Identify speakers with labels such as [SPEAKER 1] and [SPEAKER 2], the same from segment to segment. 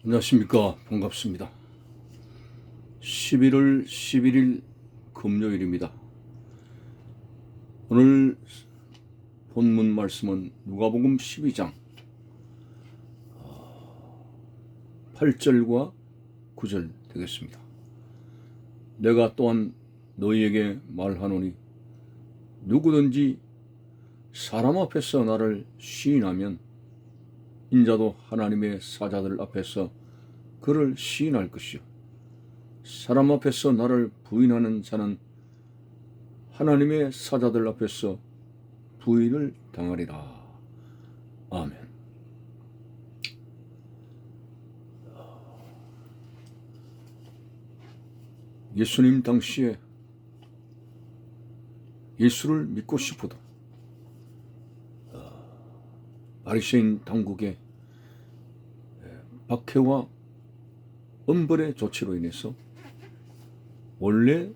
[SPEAKER 1] 안녕하십니까. 반갑습니다. 11월 11일 금요일입니다. 오늘 본문 말씀은 누가복음 12장 8절과 9절 되겠습니다. 내가 또한 너희에게 말하노니 누구든지 사람 앞에서 나를 시인하면 인자도 하나님의 사자들 앞에서 그를 시인할 것이요 사람 앞에서 나를 부인하는 자는 하나님의 사자들 앞에서 부인을 당하리라. 아멘. 예수님 당시에 예수를 믿고 싶어도 바리새인 당국의 박해와 엄벌의 조치로 인해서 원래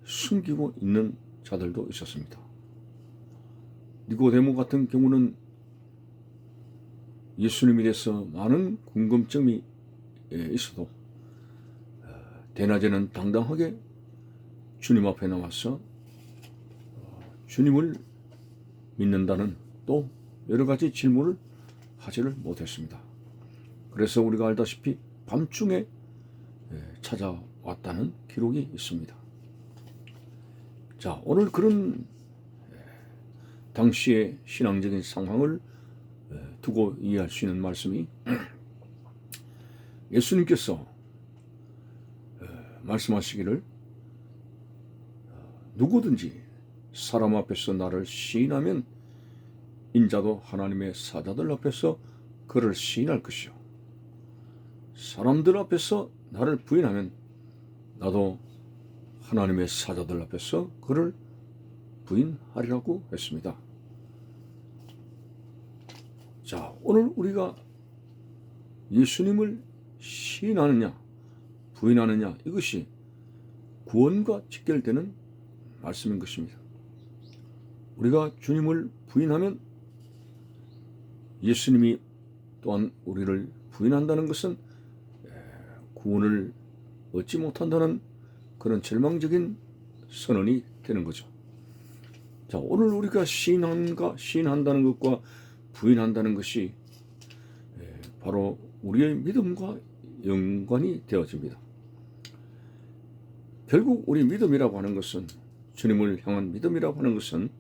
[SPEAKER 1] 숨기고 있는 자들도 있었습니다. 니고데모 같은 경우는 예수님에 대해서 많은 궁금증이 있어도 대낮에는 당당하게 주님 앞에 나와서 주님을 믿는다는 또 여러 가지 질문을 하지를 못했습니다. 그래서 우리가 알다시피 밤중에 찾아왔다는 기록이 있습니다. 자, 오늘 그런 당시의 신앙적인 상황을 두고 이해할 수 있는 말씀이 예수님께서 말씀하시기를 누구든지 사람 앞에서 나를 시인하면 인자도 하나님의 사자들 앞에서 그를 시인할 것이요 사람들 앞에서 나를 부인하면 나도 하나님의 사자들 앞에서 그를 부인하리라고 했습니다. 자, 오늘 우리가 예수님을 시인하느냐 부인하느냐 이것이 구원과 직결되는 말씀인 것입니다. 우리가 주님을 부인하면 예수님이 또한 우리를 부인한다는 것은 구원을 얻지 못한다는 그런 절망적인 선언이 되는 거죠. 자, 오늘 우리가 시인한다는 것과 부인한다는 것이 바로 우리의 믿음과 연관이 되어집니다. 결국 우리 믿음이라고 하는 것은 주님을 향한 믿음이라고 하는 것은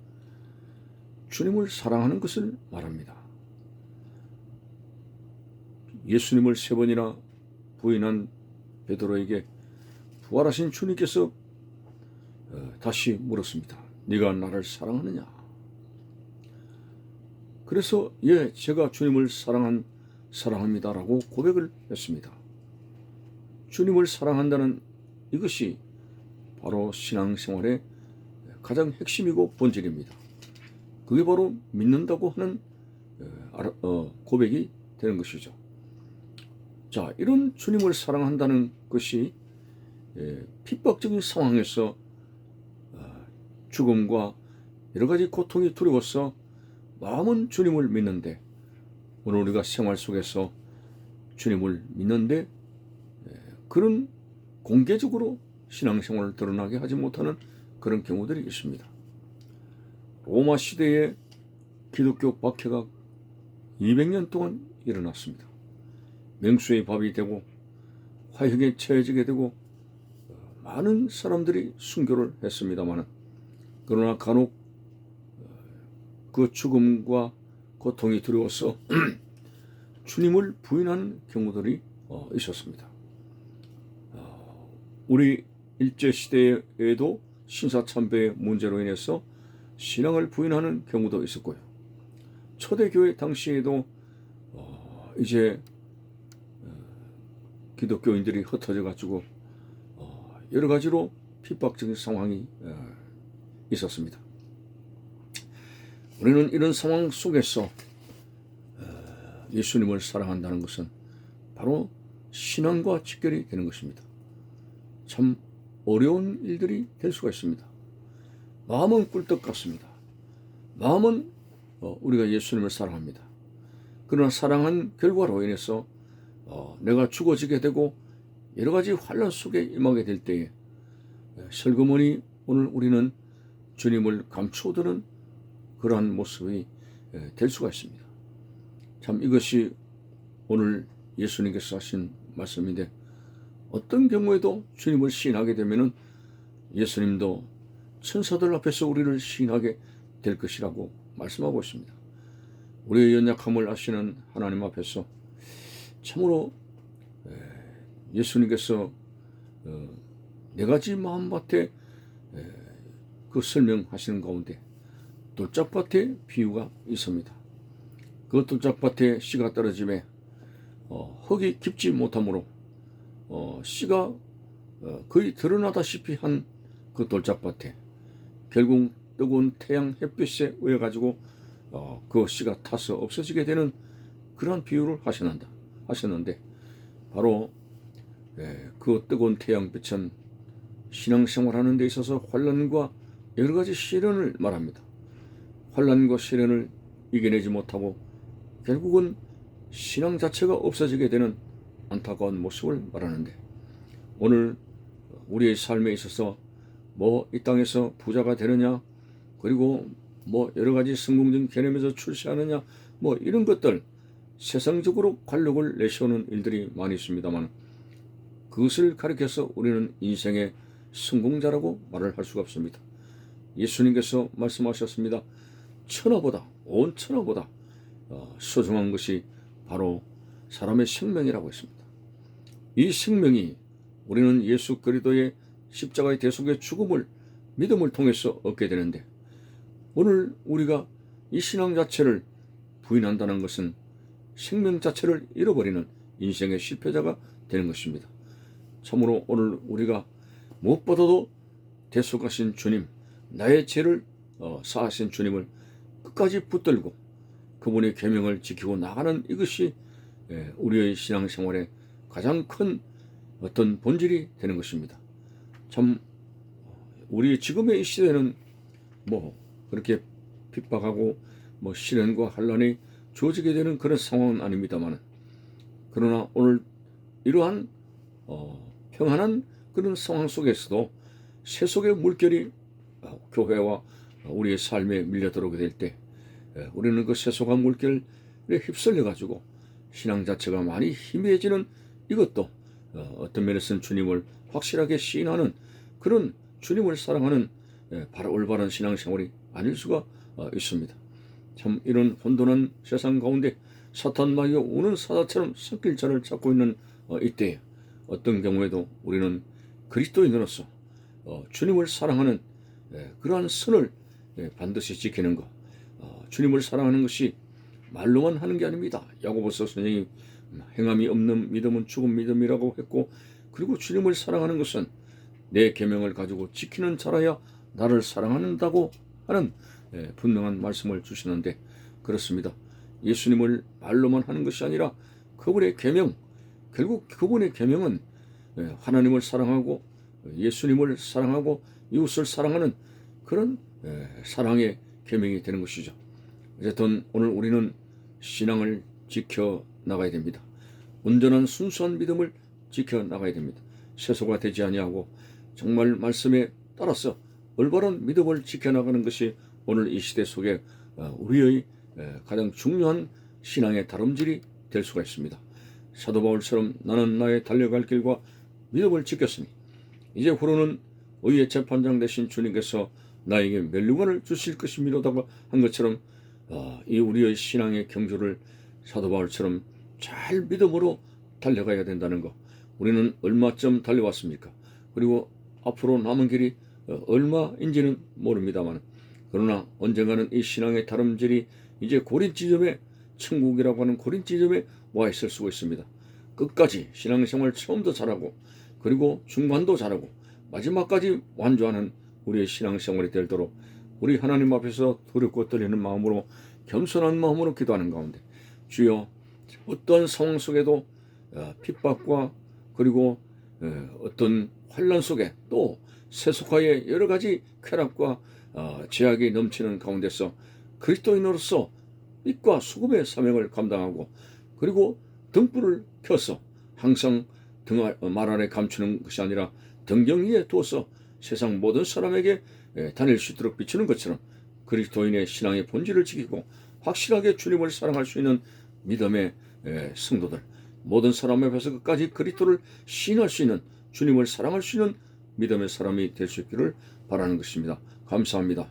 [SPEAKER 1] 주님을 사랑하는 것을 말합니다. 예수님을 3번이나 부인한 베드로에게 부활하신 주님께서 다시 물었습니다. 네가 나를 사랑하느냐? 그래서 예, 제가 주님을 사랑합니다라고 고백을 했습니다. 주님을 사랑한다는 이것이 바로 신앙생활의 가장 핵심이고 본질입니다. 그게 바로 믿는다고 하는 고백이 되는 것이죠. 자, 이런 주님을 사랑한다는 것이 핍박적인 상황에서 죽음과 여러 가지 고통이 두려워서 마음은 주님을 믿는데 오늘 우리가 생활 속에서 주님을 믿는데 그런 공개적으로 신앙생활을 드러나게 하지 못하는 그런 경우들이 있습니다. 로마 시대에 기독교 박해가 200년 동안 일어났습니다. 맹수의 밥이 되고 화형에 처해지게 되고 많은 사람들이 순교를 했습니다만 그러나 간혹 그 죽음과 고통이 두려워서 주님을 부인하는 경우들이 있었습니다. 우리 일제시대에도 신사참배의 문제로 인해서 신앙을 부인하는 경우도 있었고요. 초대교회 당시에도 이제 기독교인들이 흩어져 가지고 여러 가지로 핍박적인 상황이 있었습니다. 우리는 이런 상황 속에서 예수님을 사랑한다는 것은 바로 신앙과 직결이 되는 것입니다. 참 어려운 일들이 될 수가 있습니다. 마음은 꿀떡 같습니다. 마음은 우리가 예수님을 사랑합니다. 그러나 사랑한 결과로 인해서 내가 죽어지게 되고 여러 가지 환난 속에 임하게 될 때에 슬그머니 오늘 우리는 주님을 감추어두는 그러한 모습이 될 수가 있습니다. 참 이것이 오늘 예수님께서 하신 말씀인데, 어떤 경우에도 주님을 시인하게 되면은 예수님도 천사들 앞에서 우리를 시인하게 될 것이라고 말씀하고 있습니다. 우리의 연약함을 아시는 하나님 앞에서 참으로 예수님께서 네 가지 마음밭에 그 설명하시는 가운데 돌짝밭의 비유가 있습니다. 그 돌짝밭에 씨가 떨어짐에 흙이 깊지 못하므로 씨가 거의 드러나다시피 한 그 돌짝밭에 결국 뜨거운 태양 햇빛에 의해 가지고 그 씨가 타서 없어지게 되는 그러한 비유를 하셨는데, 바로 그 뜨거운 태양빛은 신앙생활하는 데 있어서 환난과 여러 가지 시련을 말합니다. 환난과 시련을 이겨내지 못하고 결국은 신앙 자체가 없어지게 되는 안타까운 모습을 말하는데, 오늘 우리의 삶에 있어서 이 땅에서 부자가 되느냐, 그리고 여러 가지 성공적인 개념에서 출세하느냐, 이런 것들 세상적으로 관록을 내세우는 일들이 많이 있습니다만, 그것을 가리켜서 우리는 인생의 성공자라고 말을 할 수가 없습니다. 예수님께서 말씀하셨습니다. 온 천하보다 소중한 것이 바로 사람의 생명이라고 했습니다. 이 생명이 우리는 예수 그리스도의 십자가의 대속의 죽음을 믿음을 통해서 얻게 되는데, 오늘 우리가 이 신앙 자체를 부인한다는 것은 생명 자체를 잃어버리는 인생의 실패자가 되는 것입니다. 참으로 오늘 우리가 무엇보다도 대속하신 주님, 나의 죄를 사하신 주님을 끝까지 붙들고 그분의 계명을 지키고 나가는 이것이 우리의 신앙생활의 가장 큰 어떤 본질이 되는 것입니다. 참 우리 지금의 이 시대는 그렇게 핍박하고 시련과 환난이 주어지게 되는 그런 상황은 아닙니다만, 그러나 오늘 이러한 평안한 그런 상황 속에서도 세속의 물결이 교회와 우리의 삶에 밀려 들어오게 될 때 우리는 그 세속한 물결에 휩쓸려 가지고 신앙 자체가 많이 희미해지는 이것도 어떤 면에서는 주님을 확실하게 시인하는 그런 주님을 사랑하는 바로 올바른 신앙생활이 아닐 수가 있습니다. 참 이런 혼돈한 세상 가운데 사탄 마귀가 우는 사자처럼 섞일 자를 찾고 있는 이때에 어떤 경우에도 우리는 그리스도인으로서 주님을 사랑하는 그러한 선을 반드시 지키는 것, 주님을 사랑하는 것이 말로만 하는 게 아닙니다. 야고보서 선생이 행함이 없는 믿음은 죽은 믿음이라고 했고, 그리고 주님을 사랑하는 것은 내 계명을 가지고 지키는 자라야 나를 사랑한다고 하는 분명한 말씀을 주시는데, 그렇습니다. 예수님을 말로만 하는 것이 아니라 그분의 계명, 결국 그분의 계명은 하나님을 사랑하고 예수님을 사랑하고 이웃을 사랑하는 그런 사랑의 계명이 되는 것이죠. 어쨌든 오늘 우리는 신앙을 지켜 나가야 됩니다. 온전한 순수한 믿음을 지켜 나가야 됩니다. 세속화 되지 아니하고 정말 말씀에 따라서 올바른 믿음을 지켜 나가는 것이 오늘 이 시대 속에 우리의 가장 중요한 신앙의 다름질이 될 수가 있습니다. 사도 바울처럼 나는 나의 달려갈 길과 믿음을 지켰으니 이제 후로는 의의 재판장 되신 주님께서 나에게 멸류관을 주실 것이미로다고 한 것처럼 이 우리의 신앙의 경주를 사도 바울처럼 잘 믿음으로 달려가야 된다는 것. 우리는 얼마쯤 달려왔습니까? 그리고 앞으로 남은 길이 얼마인지는 모릅니다만, 그러나 언젠가는 이 신앙의 다름질이 이제 고린 지점에, 천국이라고 하는 고린 지점에 와 있을 수가 있습니다. 끝까지 신앙생활 처음도 잘하고 그리고 중반도 잘하고 마지막까지 완주하는 우리의 신앙생활이 되도록 우리 하나님 앞에서 두렵고 떨리는 마음으로 겸손한 마음으로 기도하는 가운데, 주여 어떠한 상황 속에도 핍박과 그리고 어떤 환난 속에 또 세속화의 여러 가지 쾌락과 제약이 넘치는 가운데서 그리스도인으로서 빛과 수금의 사명을 감당하고 그리고 등불을 켜서 항상 말 아래 감추는 것이 아니라 등경 위에 두어서 세상 모든 사람에게 다닐 수 있도록 비추는 것처럼 그리스도인의 신앙의 본질을 지키고 확실하게 주님을 사랑할 수 있는 믿음의 성도들, 모든 사람 앞에서 끝까지 그리스도를 시인할 수 있는, 주님을 사랑할 수 있는 믿음의 사람이 될 수 있기를 바라는 것입니다. 감사합니다.